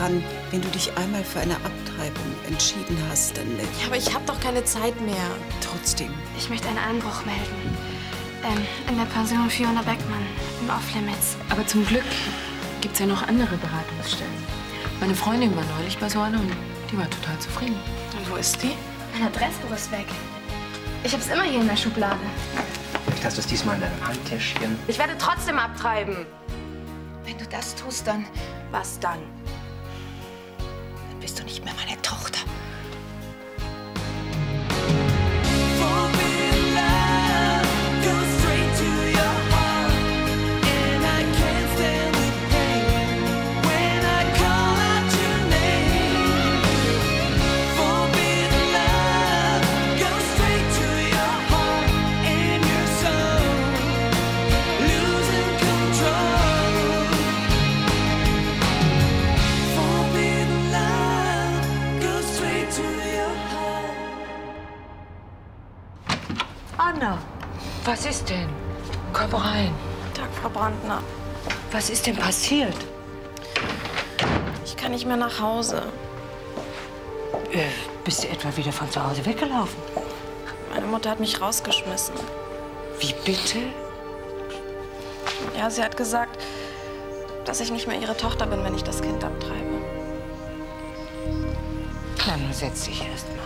daran, wenn du dich einmal für eine Abtreibung entschieden hast, dann... Ja, aber ich habe doch keine Zeit mehr. Trotzdem. Ich möchte einen Einbruch melden. In der Pension Fiona Beckmann, im Off-Limits. Aber zum Glück gibt es ja noch andere Beratungsstellen. Meine Freundin war neulich bei so einer und die war total zufrieden. Und wo ist die? Mein Adressbuch ist weg. Ich hab's immer hier in der Schublade. Vielleicht hast du es diesmal in deinem Handtäschchen. Ich werde trotzdem abtreiben. Wenn du das tust, dann Was dann? bist du nicht mehr meine Tochter. Anna, was ist denn? Komm rein. Tag, Frau Brandner. Was ist denn passiert? Ich kann nicht mehr nach Hause. Bist du etwa wieder von zu Hause weggelaufen? Meine Mutter hat mich rausgeschmissen. Wie bitte? Ja, sie hat gesagt, dass ich nicht mehr ihre Tochter bin, wenn ich das Kind abtreibe. Na, nun setz dich erst mal.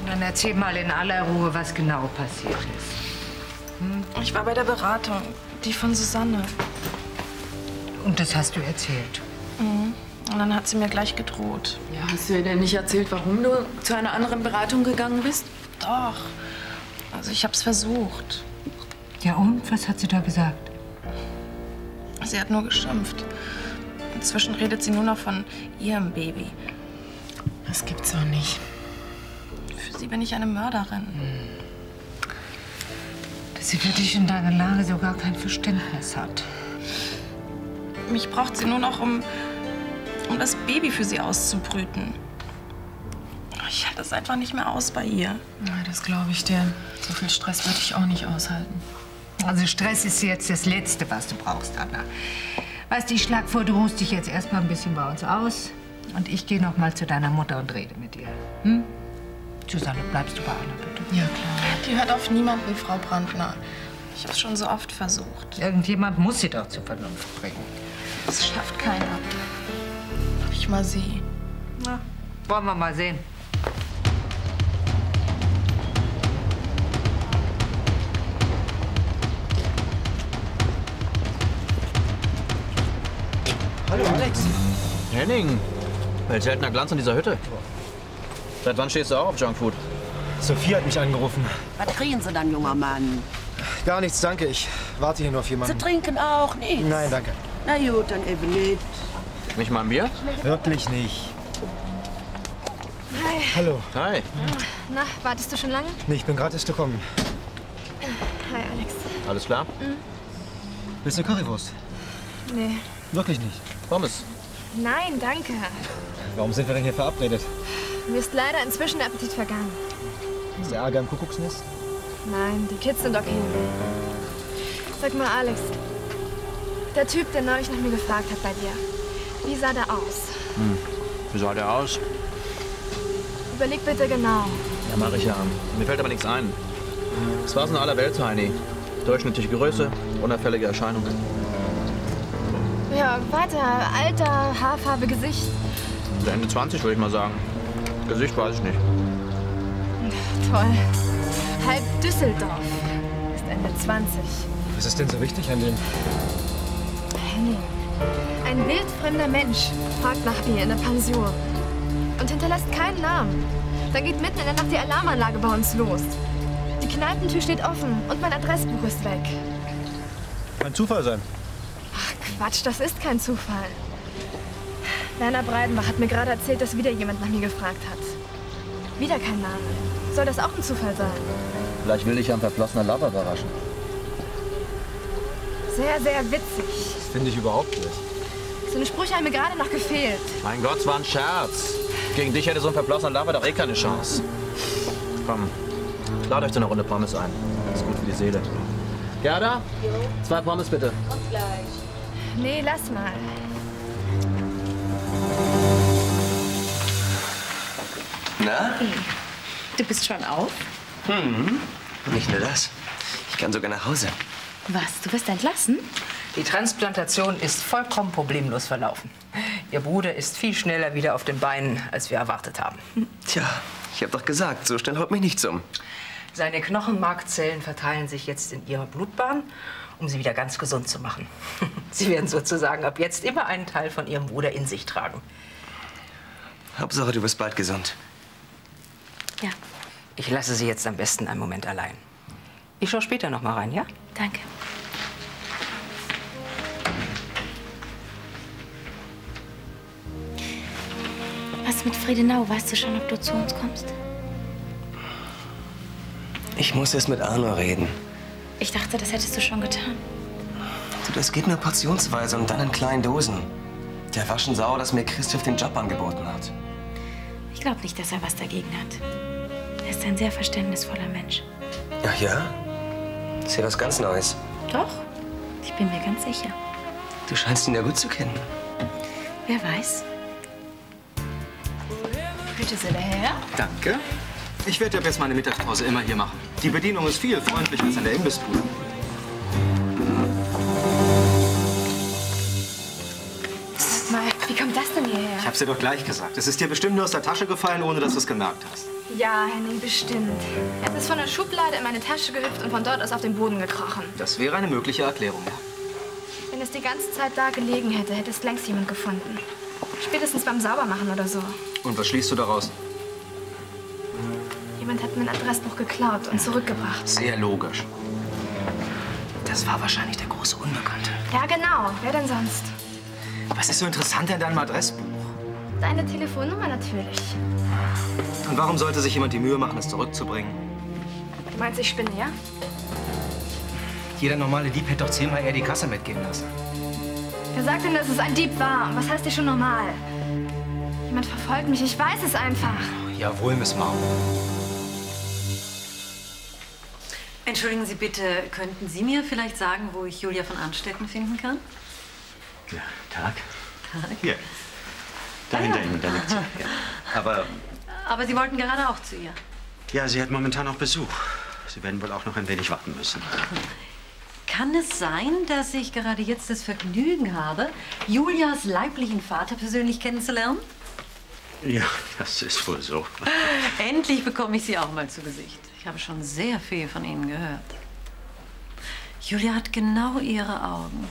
Dann erzähl mal in aller Ruhe, was genau passiert ist. Ich war bei der Beratung, die von Susanne. Und das hast du erzählt? Mhm. Und dann hat sie mir gleich gedroht. Ja, hast du ihr denn nicht erzählt, warum du zu einer anderen Beratung gegangen bist? Doch. Also ich hab's versucht. Ja und? Was hat sie da gesagt? Sie hat nur geschimpft. Inzwischen redet sie nur noch von ihrem Baby. Das gibt's doch nicht. Für sie bin ich eine Mörderin. Dass sie für dich in deiner Lage so gar kein Verständnis hat. Mich braucht sie nur noch, um das Baby für sie auszubrüten. Ich halte das einfach nicht mehr aus bei ihr. Ja, das glaube ich dir. So viel Stress würde ich auch nicht aushalten. Also Stress ist jetzt das Letzte, was du brauchst, Anna. Weißt du, ich schlage vor, du ruhst dich jetzt erst mal ein bisschen bei uns aus. Und ich gehe noch mal zu deiner Mutter und rede mit ihr. Hm? Susanne, bleibst du bei Anna, bitte? Ja, klar. Die hört auf niemanden, Frau Brandner. Ich habe es schon so oft versucht. Irgendjemand muss sie doch zur Vernunft bringen. Das schafft keiner. Nicht mal sie. Na, wollen wir mal sehen. Hallo, Alex. Henning, welch seltener Glanz an dieser Hütte. Seit wann stehst du auch auf Junkfood? Sophie hat mich angerufen. Was kriegen Sie dann, junger Mann? Gar nichts, danke. Ich warte hier nur auf jemanden. Sie trinken auch nichts? Nein, danke. Na gut, dann eben nicht. Nicht mal ein Bier? Wirklich nicht. Hi. Hallo. Hi. Na, wartest du schon lange? Nee, ich bin gerade erst gekommen. Hi, Alex. Alles klar? Willst du eine Currywurst? Nee. Wirklich nicht. Pommes. Nein, danke. Warum sind wir denn hier verabredet? Mir ist leider inzwischen der Appetit vergangen. Ist der Ärger im Kuckucksnest? Nein, die Kids sind okay. Sag mal, Alex, der Typ, der neulich nach mir gefragt hat bei dir, wie sah der aus? Wie sah der aus? Überleg bitte genau. Ja, mach ich ja. Mir fällt aber nichts ein. Es war so eine aller Welt-Tiny. Durchschnittliche Größe, unauffällige Erscheinungen. Ja, weiter. Alter, Haarfarbe, Gesicht. So Ende 20, würde ich mal sagen. Gesicht weiß ich nicht. Toll. Halb Düsseldorf. Ist Ende 20. Was ist denn so wichtig an dem? Henning. Ein wildfremder Mensch fragt nach mir in der Pension. Und hinterlässt keinen Namen. Dann geht mitten in der Nacht die Alarmanlage bei uns los. Die Kneipentür steht offen und mein Adressbuch ist weg. Kann Zufall sein. Ach Quatsch, das ist kein Zufall. Werner Breidenbach hat mir gerade erzählt, dass wieder jemand nach mir gefragt hat. Wieder kein Name. Soll das auch ein Zufall sein? Vielleicht will dich ja ein verflossener Lover überraschen. Sehr, sehr witzig. Das finde ich überhaupt nicht. So eine Sprüche haben mir gerade noch gefehlt. Mein Gott, es war ein Scherz. Gegen dich hätte so ein verflossener Lover doch eh keine Chance. Komm, lad euch zu einer Runde Pommes ein. Das ist gut für die Seele. Gerda? 2 Pommes bitte. Nee, lass mal. Na? Du bist schon auf? Mhm. Nicht nur das. Ich kann sogar nach Hause. Was? Du wirst entlassen? Die Transplantation ist vollkommen problemlos verlaufen. Ihr Bruder ist viel schneller wieder auf den Beinen, als wir erwartet haben. Tja, ich habe doch gesagt, so schnell haut mich nichts um. Seine Knochenmarkzellen verteilen sich jetzt in ihrer Blutbahn, um sie wieder ganz gesund zu machen. Sie werden sozusagen ab jetzt immer einen Teil von ihrem Bruder in sich tragen. Hauptsache, du bist bald gesund. Ja. Ich lasse Sie jetzt am besten einen Moment allein. Ich schaue später noch mal rein, ja? Danke. Was mit Friedenau? Weißt du schon, ob du zu uns kommst? Ich muss erst mit Arno reden. Ich dachte, das hättest du schon getan. Du, das geht nur portionsweise und dann in kleinen Dosen. Der war schon sauer, dass mir Christoph den Job angeboten hat. Ich glaube nicht, dass er was dagegen hat. Er ist ein sehr verständnisvoller Mensch. Ach ja? Das ist ja was ganz Neues. Doch, ich bin mir ganz sicher. Du scheinst ihn ja gut zu kennen. Wer weiß. Bitte sehr, der Herr. Danke. Ich werde ab jetzt meine Mittagspause immer hier machen. Die Bedienung ist viel freundlicher als an der Imbissbude. Mal, wie kommt das denn hierher? Ich hab's dir doch gleich gesagt. Es ist dir bestimmt nur aus der Tasche gefallen, ohne dass du es gemerkt hast. Ja, Henning, bestimmt. Es ist von der Schublade in meine Tasche gehüpft und von dort aus auf den Boden gekrochen. Das wäre eine mögliche Erklärung, ja. Wenn es die ganze Zeit da gelegen hätte, hätte es längst jemand gefunden. Spätestens beim Saubermachen oder so. Und was schließt du daraus? Jemand hat mein Adressbuch geklaut und zurückgebracht. Sehr logisch. Das war wahrscheinlich der große Unbekannte. Ja, genau. Wer denn sonst? Was ist so interessant an deinem Adressbuch? Deine Telefonnummer natürlich. Und warum sollte sich jemand die Mühe machen, es zurückzubringen? Du meinst, ich spinne, ja? Jeder normale Dieb hätte doch 10-mal eher die Kasse mitgehen lassen. Wer sagt denn, dass es ein Dieb war? Und was heißt hier schon normal? Jemand verfolgt mich. Ich weiß es einfach. Jawohl, Miss Mau. Entschuldigen Sie bitte, könnten Sie mir vielleicht sagen, wo ich Julia von Arnstetten finden kann? Ja, Tag. Tag. Hier. Dahinter Ihnen, da liegt sie. Ja. Aber Sie wollten gerade auch zu ihr. Ja, sie hat momentan auch Besuch. Sie werden wohl auch noch ein wenig warten müssen. Kann es sein, dass ich gerade jetzt das Vergnügen habe, Julias leiblichen Vater persönlich kennenzulernen? Ja, das ist wohl so. Endlich bekomme ich Sie auch mal zu Gesicht. Ich habe schon sehr viel von Ihnen gehört. Julia hat genau Ihre Augen.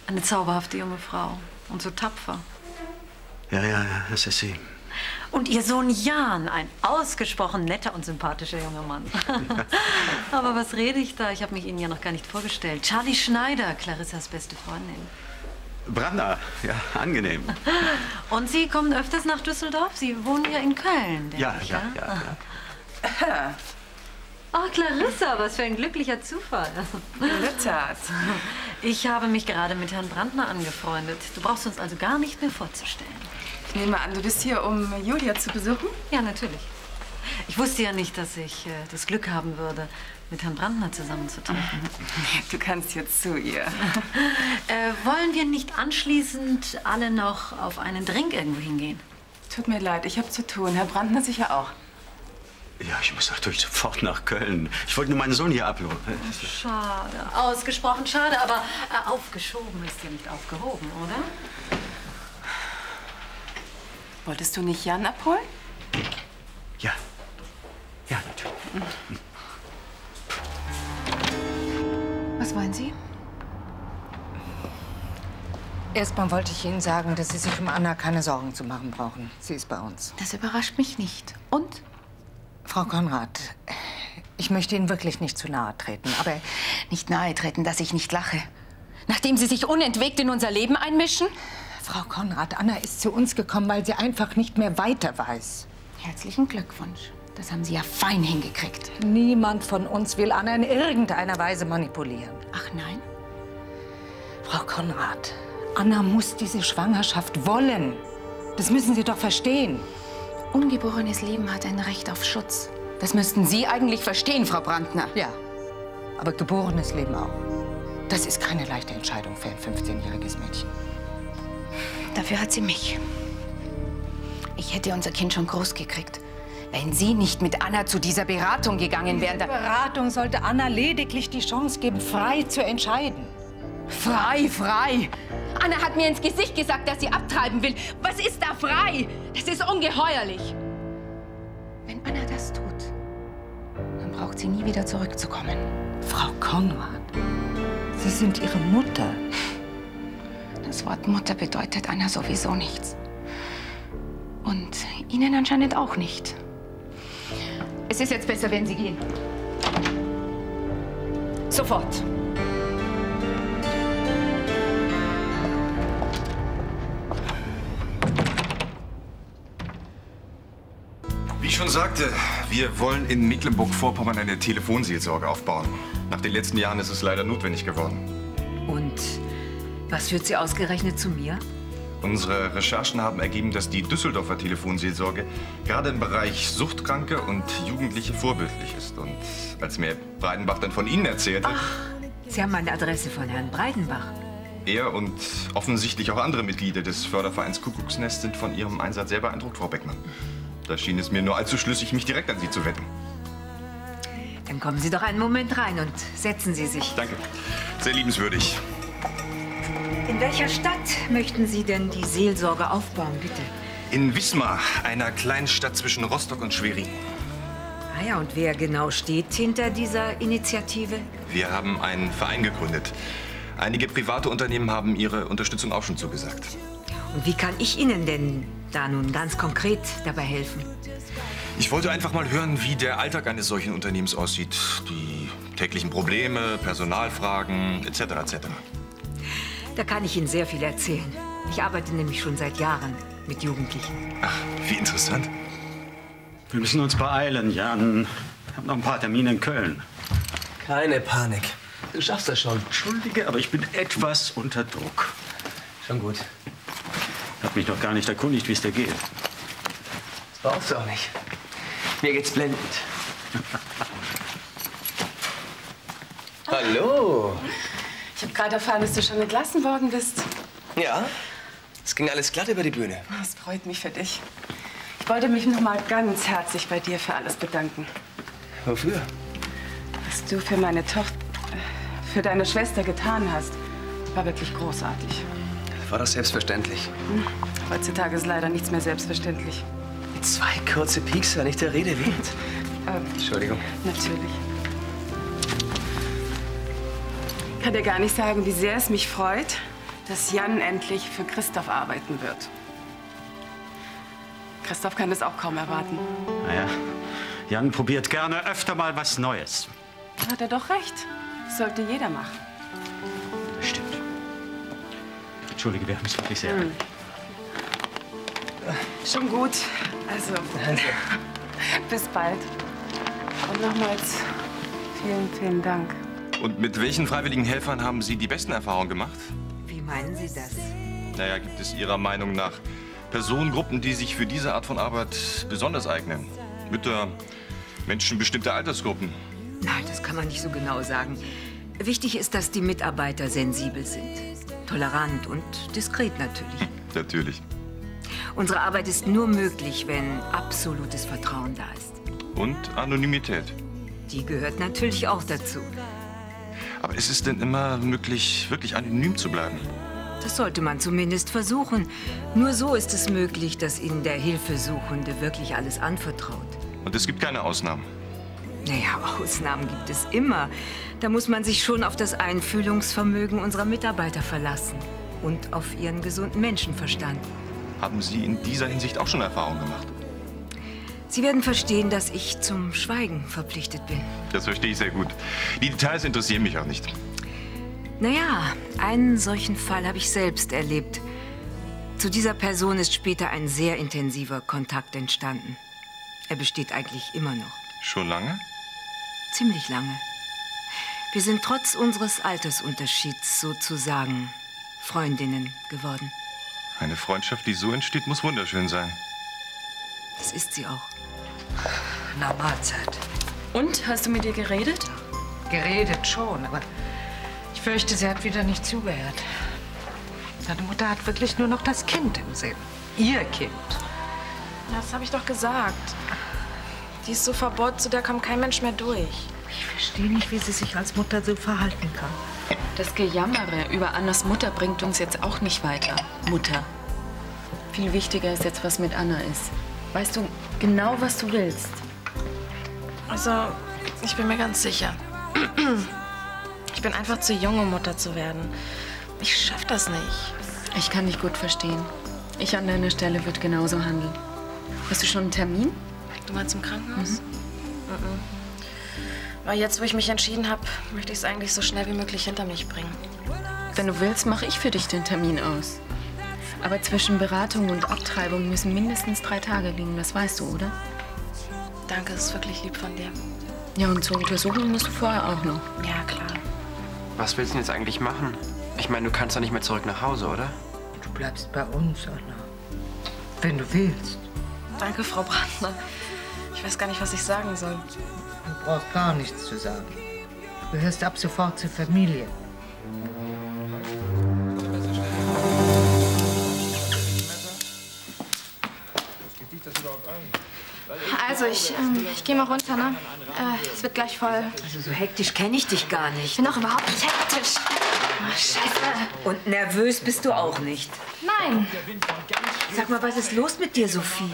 Eine zauberhafte junge Frau und so tapfer. Ja, das ist sie. Und Ihr Sohn Jan, ein ausgesprochen netter und sympathischer junger Mann. Aber was rede ich da? Ich habe mich Ihnen ja noch gar nicht vorgestellt. Charlie Schneider, Clarissas beste Freundin. Branda, ja, angenehm. Und Sie kommen öfters nach Düsseldorf? Sie wohnen ja in Köln, denke ich, ja? Oh, Clarissa, was für ein glücklicher Zufall. Glitzert. Ich habe mich gerade mit Herrn Brandner angefreundet. Du brauchst uns also gar nicht mehr vorzustellen. Ich nehme an, du bist hier, um Julia zu besuchen? Ja, natürlich. Ich wusste ja nicht, dass ich das Glück haben würde, mit Herrn Brandner zusammenzutreffen. Du kannst jetzt zu ihr. Wollen wir nicht anschließend alle noch auf einen Drink irgendwo hingehen? Tut mir leid, ich habe zu tun. Herr Brandner sicher auch. Ja, ich muss natürlich sofort nach Köln. Ich wollte nur meinen Sohn hier abholen. Schade, ausgesprochen schade, aber aufgeschoben ist ja nicht aufgehoben, oder? Wolltest du nicht Jan abholen? Ja, natürlich. Was meinen Sie? Erstmal wollte ich Ihnen sagen, dass Sie sich um Anna keine Sorgen zu machen brauchen. Sie ist bei uns. Das überrascht mich nicht. Und? Frau Konrad, ich möchte Ihnen wirklich nicht zu nahe treten, aber... Nicht nahe treten, dass ich nicht lache. Nachdem Sie sich unentwegt in unser Leben einmischen? Frau Konrad, Anna ist zu uns gekommen, weil sie einfach nicht mehr weiter weiß. Herzlichen Glückwunsch. Das haben Sie ja fein hingekriegt. Niemand von uns will Anna in irgendeiner Weise manipulieren. Ach nein? Frau Konrad, Anna muss diese Schwangerschaft wollen. Das müssen Sie doch verstehen. Ungeborenes Leben hat ein Recht auf Schutz. Das müssten Sie eigentlich verstehen, Frau Brandner. Ja, aber geborenes Leben auch. Das ist keine leichte Entscheidung für ein 15-jähriges Mädchen. Dafür hat sie mich. Ich hätte unser Kind schon groß gekriegt, wenn Sie nicht mit Anna zu dieser Beratung gegangen wären. Die Beratung sollte Anna lediglich die Chance geben, frei zu entscheiden. Frei, frei! Anna hat mir ins Gesicht gesagt, dass sie abtreiben will. Was ist da frei? Das ist ungeheuerlich. Wenn Anna das tut, dann braucht sie nie wieder zurückzukommen. Frau Konrad, Sie sind Ihre Mutter. Das Wort Mutter bedeutet Anna sowieso nichts. Und Ihnen anscheinend auch nicht. Es ist jetzt besser, wenn Sie gehen. Sofort. Wie ich schon sagte, wir wollen in Mecklenburg-Vorpommern eine Telefonseelsorge aufbauen. Nach den letzten Jahren ist es leider notwendig geworden. Und was führt Sie ausgerechnet zu mir? Unsere Recherchen haben ergeben, dass die Düsseldorfer Telefonseelsorge gerade im Bereich Suchtkranke und Jugendliche vorbildlich ist. Und als mir Breidenbach dann von Ihnen erzählte... Ach, Sie haben eine Adresse von Herrn Breidenbach. Er und offensichtlich auch andere Mitglieder des Fördervereins Kuckucksnest sind von Ihrem Einsatz sehr beeindruckt, Frau Beckmann. Da schien es mir nur allzu schlüssig, mich direkt an Sie zu wenden. Dann kommen Sie doch einen Moment rein und setzen Sie sich. Danke. Sehr liebenswürdig. In welcher Stadt möchten Sie denn die Seelsorge aufbauen, bitte? In Wismar, einer kleinen Stadt zwischen Rostock und Schwerin. Ah ja, und wer genau steht hinter dieser Initiative? Wir haben einen Verein gegründet. Einige private Unternehmen haben ihre Unterstützung auch schon zugesagt. Und wie kann ich Ihnen denn da nun ganz konkret dabei helfen? Ich wollte einfach mal hören, wie der Alltag eines solchen Unternehmens aussieht. Die täglichen Probleme, Personalfragen etc. etc. Da kann ich Ihnen sehr viel erzählen. Ich arbeite nämlich schon seit Jahren mit Jugendlichen. Ach, wie interessant. Wir müssen uns beeilen, Jan. Ich habe noch ein paar Termine in Köln. Keine Panik. Du schaffst das schon. Entschuldige, aber ich bin etwas unter Druck. Schon gut. Ich habe mich noch gar nicht erkundigt, wie es dir geht. Das brauchst du auch nicht. Mir geht's blendend. Hallo. Ich habe gerade erfahren, dass du schon entlassen worden bist. Ja, es ging alles glatt über die Bühne. Das freut mich für dich. Ich wollte mich noch mal ganz herzlich bei dir für alles bedanken. Wofür? Was du für meine Tochter, für deine Schwester getan hast, war wirklich großartig. War das selbstverständlich? Heutzutage ist leider nichts mehr selbstverständlich. 2 kurze Piekser, nicht der Rede wert. Entschuldigung. Natürlich. Ich kann dir gar nicht sagen, wie sehr es mich freut, dass Jan endlich für Christoph arbeiten wird. Christoph kann das auch kaum erwarten. Naja, Jan probiert gerne öfter mal was Neues. Hat er doch recht. Das sollte jeder machen. Stimmt. Entschuldige, wir haben es wirklich sehr. Schon gut. Also, bis bald. Und nochmals vielen, vielen Dank. Und mit welchen freiwilligen Helfern haben Sie die besten Erfahrungen gemacht? Wie meinen Sie das? Naja, gibt es Ihrer Meinung nach Personengruppen, die sich für diese Art von Arbeit besonders eignen? Mütter, Menschen bestimmter Altersgruppen? Nein, das kann man nicht so genau sagen. Wichtig ist, dass die Mitarbeiter sensibel sind. Tolerant und diskret natürlich. Natürlich. Unsere Arbeit ist nur möglich, wenn absolutes Vertrauen da ist. Und Anonymität. Die gehört natürlich auch dazu. Aber ist es denn immer möglich, wirklich anonym zu bleiben? Das sollte man zumindest versuchen. Nur so ist es möglich, dass Ihnen der Hilfesuchende wirklich alles anvertraut. Und es gibt keine Ausnahmen? Naja, Ausnahmen gibt es immer. Da muss man sich schon auf das Einfühlungsvermögen unserer Mitarbeiter verlassen. Und auf ihren gesunden Menschenverstand. Haben Sie in dieser Hinsicht auch schon Erfahrungen gemacht? Sie werden verstehen, dass ich zum Schweigen verpflichtet bin. Das verstehe ich sehr gut. Die Details interessieren mich auch nicht. Naja, einen solchen Fall habe ich selbst erlebt. Zu dieser Person ist später ein sehr intensiver Kontakt entstanden. Er besteht eigentlich immer noch. Schon lange? Ziemlich lange. Wir sind trotz unseres Altersunterschieds sozusagen Freundinnen geworden. Eine Freundschaft, die so entsteht, muss wunderschön sein. Das ist sie auch. Na, Mahlzeit. Und? Hast du mit ihr geredet? Geredet schon, aber ich fürchte, sie hat wieder nicht zugehört. Deine Mutter hat wirklich nur noch das Kind im Sinn. Ihr Kind. Das habe ich doch gesagt. Die ist so verbohrt, zu der kommt kein Mensch mehr durch. Ich verstehe nicht, wie sie sich als Mutter so verhalten kann. Das Gejammere über Annas Mutter bringt uns jetzt auch nicht weiter. Mutter. Viel wichtiger ist jetzt, was mit Anna ist. Weißt du genau, was du willst? Also, ich bin mir ganz sicher. Ich bin einfach zu jung, um Mutter zu werden. Ich schaff das nicht. Ich kann dich gut verstehen. Ich an deiner Stelle würde genauso handeln. Hast du schon einen Termin? Du meinst im Krankenhaus? Weil jetzt, wo ich mich entschieden habe, möchte ich es eigentlich so schnell wie möglich hinter mich bringen. Wenn du willst, mache ich für dich den Termin aus. Aber zwischen Beratung und Abtreibung müssen mindestens 3 Tage liegen. Das weißt du, oder? Danke, das ist wirklich lieb von dir. Ja, und zur Untersuchung musst du vorher auch noch. Ja, klar. Was willst du denn jetzt eigentlich machen? Ich meine, du kannst doch nicht mehr zurück nach Hause, oder? Du bleibst bei uns, Anna. Wenn du willst. Danke, Frau Brandner. Ich weiß gar nicht, was ich sagen soll. Du brauchst gar nichts zu sagen. Du gehörst ab sofort zur Familie. Also, ich gehe mal runter, ne? Es wird gleich voll. Also so hektisch kenne ich dich gar nicht. Ich bin doch überhaupt nicht hektisch. Oh, Scheiße. Und nervös bist du auch nicht. Nein. Sag mal, was ist los mit dir, Sophie?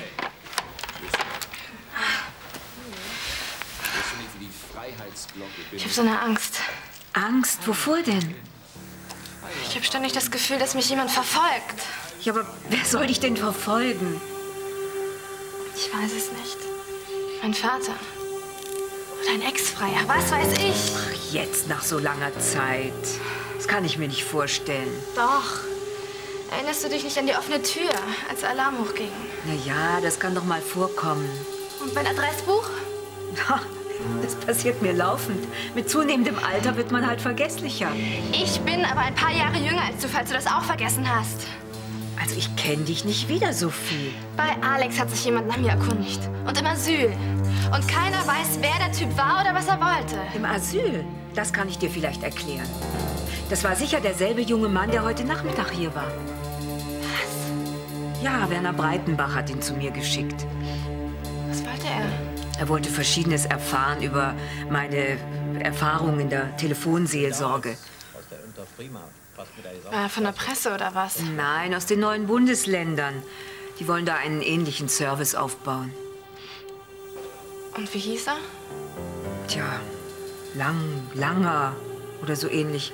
Ich habe so eine Angst. Angst? Wovor denn? Ich habe ständig das Gefühl, dass mich jemand verfolgt. Ja, aber wer soll dich denn verfolgen? Ich weiß es nicht. Mein Vater. Oder ein Ex-Freier. Was weiß ich? Ach, jetzt nach so langer Zeit. Das kann ich mir nicht vorstellen. Doch. Erinnerst du dich nicht an die offene Tür, als der Alarm hochging? Na ja, das kann doch mal vorkommen. Und mein Adressbuch? Das passiert mir laufend. Mit zunehmendem Alter wird man halt vergesslicher. Ich bin aber ein paar Jahre jünger als du, falls du das auch vergessen hast. Also ich kenne dich nicht wieder, Sophie. Bei Alex hat sich jemand nach mir erkundigt. Und im Asyl. Und keiner weiß, wer der Typ war oder was er wollte. Im Asyl? Das kann ich dir vielleicht erklären. Das war sicher derselbe junge Mann, der heute Nachmittag hier war. Was? Ja, Werner Breitenbach hat ihn zu mir geschickt. Was wollte er? Er wollte Verschiedenes erfahren über meine Erfahrungen in der Telefonseelsorge. Von der Presse oder was? Nein, aus den neuen Bundesländern. Die wollen da einen ähnlichen Service aufbauen. Und wie hieß er? Tja, Langer oder so ähnlich.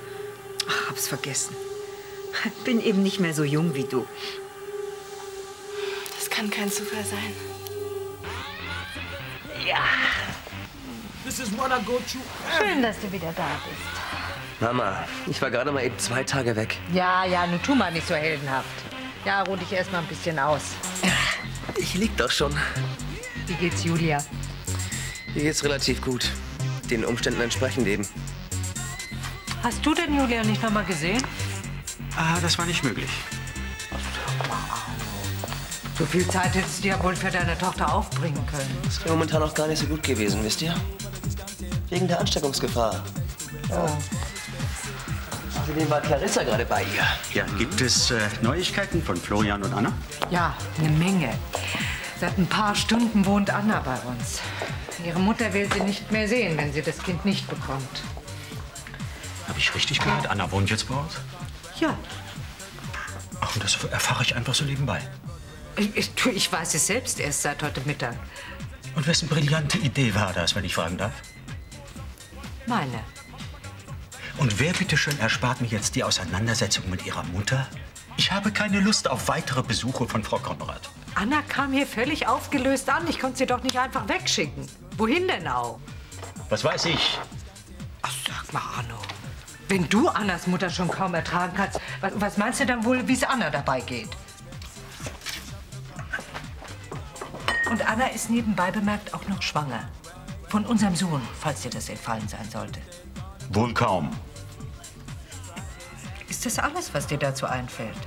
Ach, hab's vergessen. Bin eben nicht mehr so jung wie du. Das kann kein Zufall sein. Ja. Schön, dass du wieder da bist. Mama, ich war gerade mal eben 2 Tage weg. Ja, nun tu mal nicht so heldenhaft. Ja, ruh dich erst mal ein bisschen aus. Ich lieg doch schon. Wie geht's Julia? Mir geht's relativ gut. Den Umständen entsprechend eben. Hast du denn Julia nicht noch mal gesehen? Ah, das war nicht möglich. So viel Zeit hättest du ja wohl für deine Tochter aufbringen können. Das wäre momentan auch gar nicht so gut gewesen, wisst ihr? Wegen der Ansteckungsgefahr. Oh. Außerdem war Clarissa gerade bei ihr. Ja, gibt es Neuigkeiten von Florian und Anna? Ja, eine Menge. Seit ein paar Stunden wohnt Anna bei uns. Ihre Mutter will sie nicht mehr sehen, wenn sie das Kind nicht bekommt. Habe ich richtig gehört? Anna wohnt jetzt bei uns? Ja. Ach, und das erfahre ich einfach so nebenbei. Ich weiß es selbst erst seit heute Mittag. Und wessen brillante Idee war das, wenn ich fragen darf? Meine. Und wer bitteschön erspart mir jetzt die Auseinandersetzung mit ihrer Mutter? Ich habe keine Lust auf weitere Besuche von Frau Konrad. Anna kam hier völlig aufgelöst an. Ich konnte sie doch nicht einfach wegschicken. Wohin denn auch? Was weiß ich? Ach, sag mal, Arno. Wenn du Annas Mutter schon kaum ertragen kannst, was meinst du dann wohl, wie es Anna dabei geht? Und Anna ist nebenbei bemerkt auch noch schwanger. Von unserem Sohn, falls dir das entfallen sein sollte. Wohl kaum. Ist das alles, was dir dazu einfällt?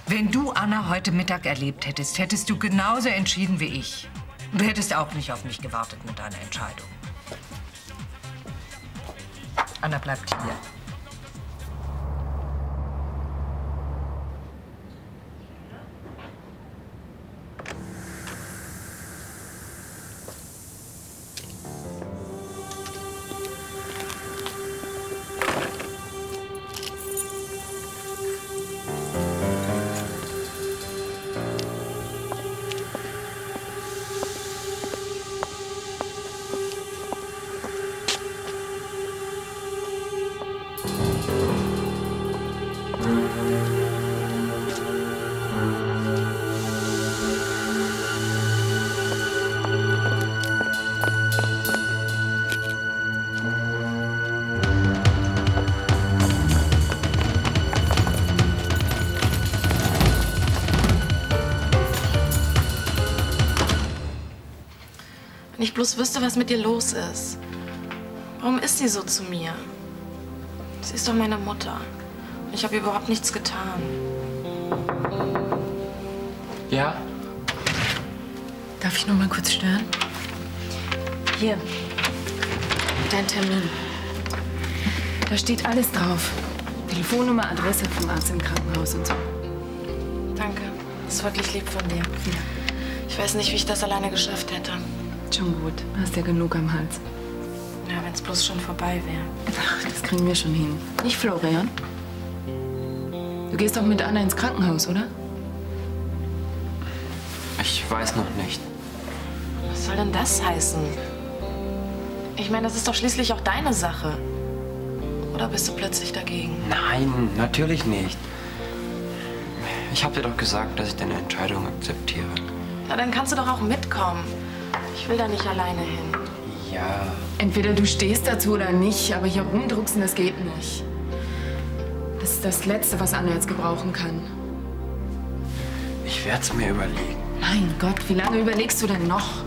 Wenn du Anna heute Mittag erlebt hättest, hättest du genauso entschieden wie ich. Du hättest auch nicht auf mich gewartet mit deiner Entscheidung. Anna bleibt hier. Wenn ich bloß wüsste, was mit dir los ist. Warum ist sie so zu mir? Sie ist doch meine Mutter. Und ich habe ihr überhaupt nichts getan. Ja? Darf ich noch mal kurz stören? Hier. Dein Termin. Da steht alles drauf. Telefonnummer, Adresse vom Arzt im Krankenhaus und so. Danke. Das ist wirklich lieb von dir. Ja. Ich weiß nicht, wie ich das alleine geschafft hätte. Schon gut. Hast ja genug am Hals. Ja, wenn es bloß schon vorbei wäre. Ach, das kriegen wir schon hin. Nicht Florian? Du gehst doch mit Anna ins Krankenhaus, oder? Ich weiß noch nicht. Was soll denn das heißen? Ich meine, das ist doch schließlich auch deine Sache. Oder bist du plötzlich dagegen? Nein, natürlich nicht. Ich habe dir doch gesagt, dass ich deine Entscheidung akzeptiere. Na, dann kannst du doch auch mitkommen. Ich will da nicht alleine hin. Ja. Entweder du stehst dazu oder nicht, aber hier rumdrucksen, das geht nicht. Das ist das Letzte, was Anna jetzt gebrauchen kann. Ich werde es mir überlegen. Mein Gott, wie lange überlegst du denn noch?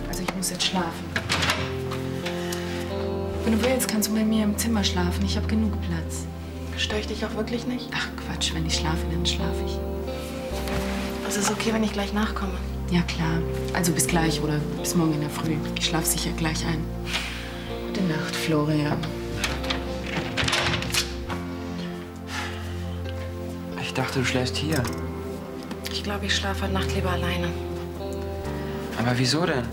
Also ich muss jetzt schlafen. Wenn du willst, kannst du bei mir im Zimmer schlafen. Ich habe genug Platz. Störe ich dich auch wirklich nicht? Ach Quatsch, wenn ich schlafe, dann schlafe ich. Also ist okay, wenn ich gleich nachkomme? Ja klar. Also bis gleich oder bis morgen in der Früh. Ich schlafe sicher gleich ein. Gute Nacht, Florian. Ich dachte, du schläfst hier. Ich glaube, ich schlafe heute Nacht lieber alleine. Aber wieso denn?